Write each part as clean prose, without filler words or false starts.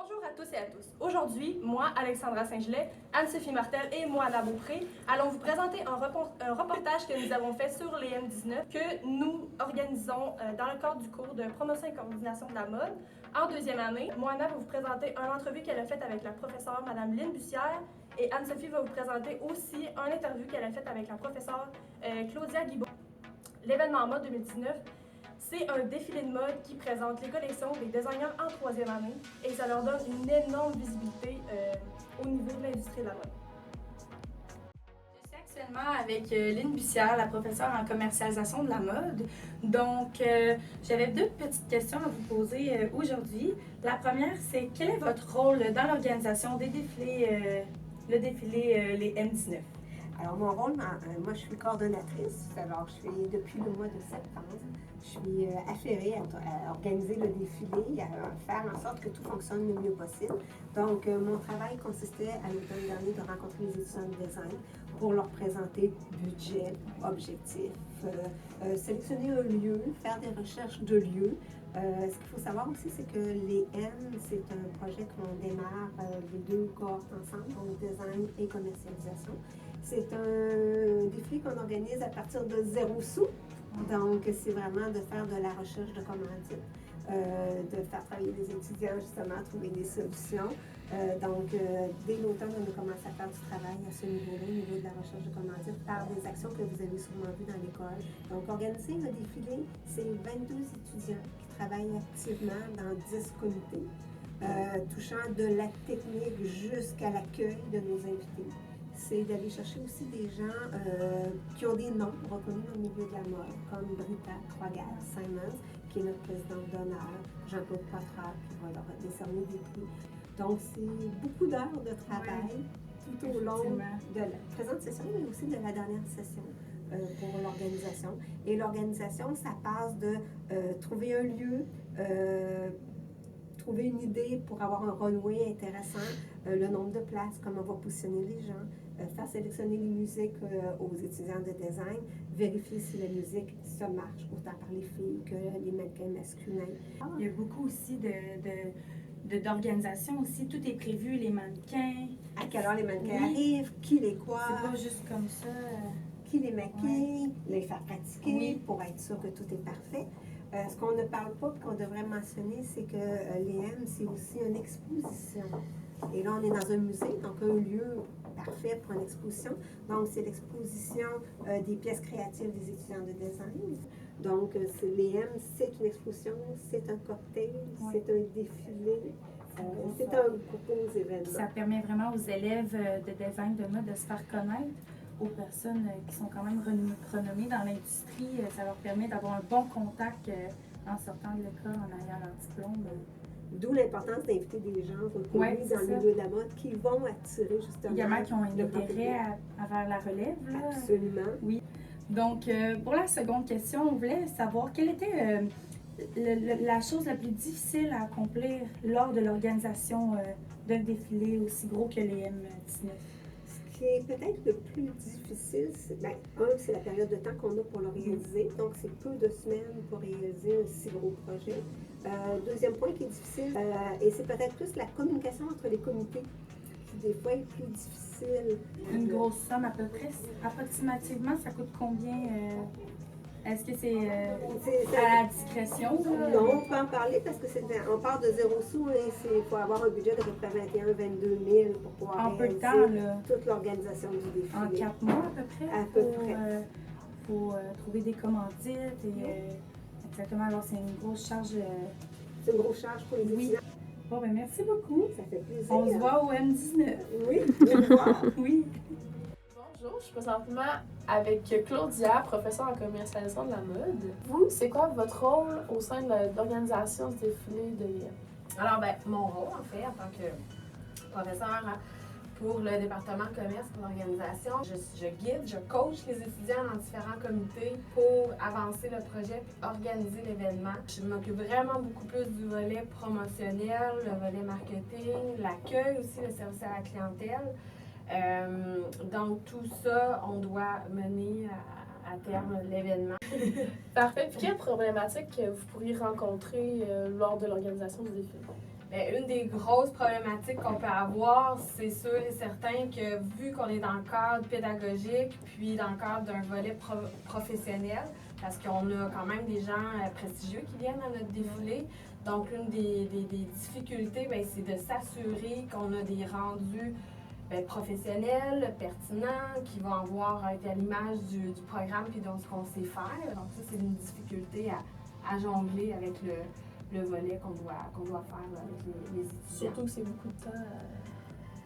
Bonjour à tous et à tous. Aujourd'hui, moi, Alexandra Saint-Gelais, Anne-Sophie Martel et moi, Anna Beaupré, allons vous présenter un reportage que nous avons fait sur les M19 que nous organisons dans le cadre du cours de promotion et coordination de la mode en deuxième année. Moi, Anna va vous présenter une entrevue qu'elle a faite avec la professeure Mme Lynne Bussière et Anne-Sophie va vous présenter aussi une interview qu'elle a faite avec la professeure Claudia Guibault. L'événement mode 2019, c'est un défilé de mode qui présente les collections des designers en troisième année et ça leur donne une énorme visibilité au niveau de l'industrie de la mode. Je suis actuellement avec Lynne Bussière, la professeure en commercialisation de la mode. Donc, j'avais deux petites questions à vous poser aujourd'hui. La première, c'est quel est votre rôle dans l'organisation des défilés, le défilé les M19? Alors, mon rôle, moi, je suis coordonnatrice. Alors, je suis depuis le mois de septembre. Je suis affairée à organiser le défilé, à faire en sorte que tout fonctionne le mieux possible. Donc, mon travail consistait à l'automne dernier de rencontrer les étudiants de design pour leur présenter budget, objectifs, sélectionner un lieu, faire des recherches de lieux. Ce qu'il faut savoir aussi, c'est que les M, c'est un projet qu'on démarre les deux cohortes ensemble, donc design et commercialisation. C'est un défi qu'on organise à partir de 0 sous. Donc, c'est vraiment de faire de la recherche de commandite, de faire travailler les étudiants justement à trouver des solutions. Dès l'automne, on a commencé à faire du travail à ce niveau-là, au niveau de la recherche de commandite, par des actions que vous avez sûrement vues dans l'école. Donc, organiser le défilé, c'est 22 étudiants qui travaillent activement dans 10 comités, touchant de la technique jusqu'à l'accueil de nos invités. C'est d'aller chercher aussi des gens qui ont des noms reconnus dans le milieu de la mode, comme Brita Croigat-Simons, qui est notre présidente d'honneur, Jean-Claude Poitras, qui va leur décerner des prix. Donc, c'est beaucoup d'heures de travail tout au long de la présente session, mais aussi de la dernière session pour l'organisation. Et l'organisation, ça passe de trouver un lieu, trouver une idée pour avoir un runway intéressant, le nombre de places, comment on va positionner les gens, faire sélectionner les musiques aux étudiants de design, vérifier si la musique se marche, autant par les filles que les mannequins masculins. Il y a beaucoup aussi d'organisation aussi, tout est prévu, les mannequins. À quelle heure les mannequins arrivent, qui les coiffe. C'est pas juste comme ça. Qui les maquille, les faire pratiquer pour être sûr que tout est parfait. Ce qu'on ne parle pas et qu'on devrait mentionner, c'est que l'EM, c'est aussi une exposition. Et là, on est dans un musée, donc un lieu parfait pour une exposition. Donc, c'est l'exposition des pièces créatives des étudiants de design. Donc, l'EM, c'est une exposition, c'est un cocktail, c'est un défilé. C'est un gros événement. Ça permet vraiment aux élèves de design de mode de se faire connaître, aux personnes qui sont quand même renommées dans l'industrie. Ça leur permet d'avoir un bon contact en sortant de l'école, en ayant leur diplôme. D'où l'importance d'inviter des gens reconnus dans le milieu de la mode qui vont attirer justement. Il y en a qui ont un intérêt à vers la relève. Là. Absolument. Oui. Donc, pour la seconde question, on voulait savoir quelle était la chose la plus difficile à accomplir lors de l'organisation d'un défilé aussi gros que les M19. Ce qui est peut-être le plus difficile, c'est la période de temps qu'on a pour le réaliser. Donc, c'est peu de semaines pour réaliser un si gros projet. Deuxième point qui est difficile, et c'est peut-être plus la communication entre les comités, qui des fois est plus difficile. Une grosse somme à peu près, approximativement, ça coûte combien? Est-ce que c'est à la discrétion? Non, on peut en parler parce que on part de 0 sous et il faut avoir un budget de peu près 21-22 000 pour pouvoir réaliser toute l'organisation du défilé. En 4 mois à peu près? À peu près. Pour trouver des commandites et exactement, alors c'est une grosse charge. C'est une grosse charge pour les étudiants. Bon, ben merci beaucoup. Ça fait plaisir. On se voit au M19. Oui, au revoir. Oui. Bonjour, je suis présentement avec Claudia, professeure en commercialisation de la mode. Vous, c'est quoi votre rôle au sein de l'organisation du défilé de l'IM? Alors, mon rôle, en fait, en tant que professeure pour le département commerce pour l'organisation, je guide, je coach les étudiants dans différents comités pour avancer le projet et organiser l'événement. Je m'occupe vraiment beaucoup plus du volet promotionnel, le volet marketing, l'accueil aussi, le service à la clientèle. Donc, tout ça, on doit mener à terme l'événement. Parfait. Puis quelles problématiques vous pourriez rencontrer lors de l'organisation du défilé? Bien, une des grosses problématiques qu'on peut avoir, c'est sûr et certain que vu qu'on est dans le cadre pédagogique, puis dans le cadre d'un volet professionnel, parce qu'on a quand même des gens prestigieux qui viennent à notre défilé, donc une des difficultés, bien, c'est de s'assurer qu'on a des rendus professionnels, pertinents, qui vont être à l'image du programme et de ce qu'on sait faire. Donc ça, c'est une difficulté à jongler avec le volet qu'on doit faire avec les étudiants. Surtout que c'est beaucoup de temps.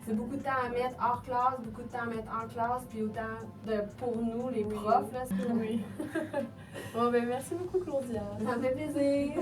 C'est beaucoup de temps à mettre hors classe, beaucoup de temps à mettre en classe, puis autant pour nous, les Oui. profs. Là, Oui. Bon, ben merci beaucoup, Claudia. ça me fait plaisir.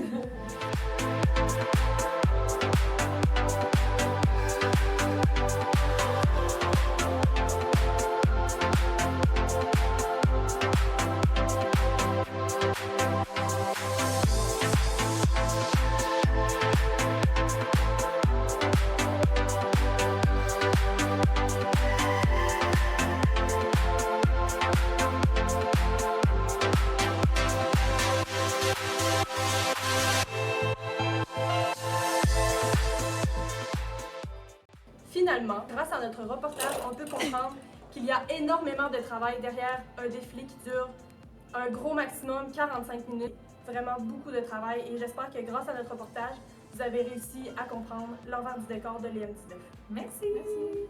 Finalement, grâce à notre reportage, on peut comprendre qu'il y a énormément de travail derrière un défilé qui dure un gros maximum 45 minutes. Vraiment beaucoup de travail et j'espère que grâce à notre reportage, vous avez réussi à comprendre l'envers du décor de l'EM19. Merci. Merci.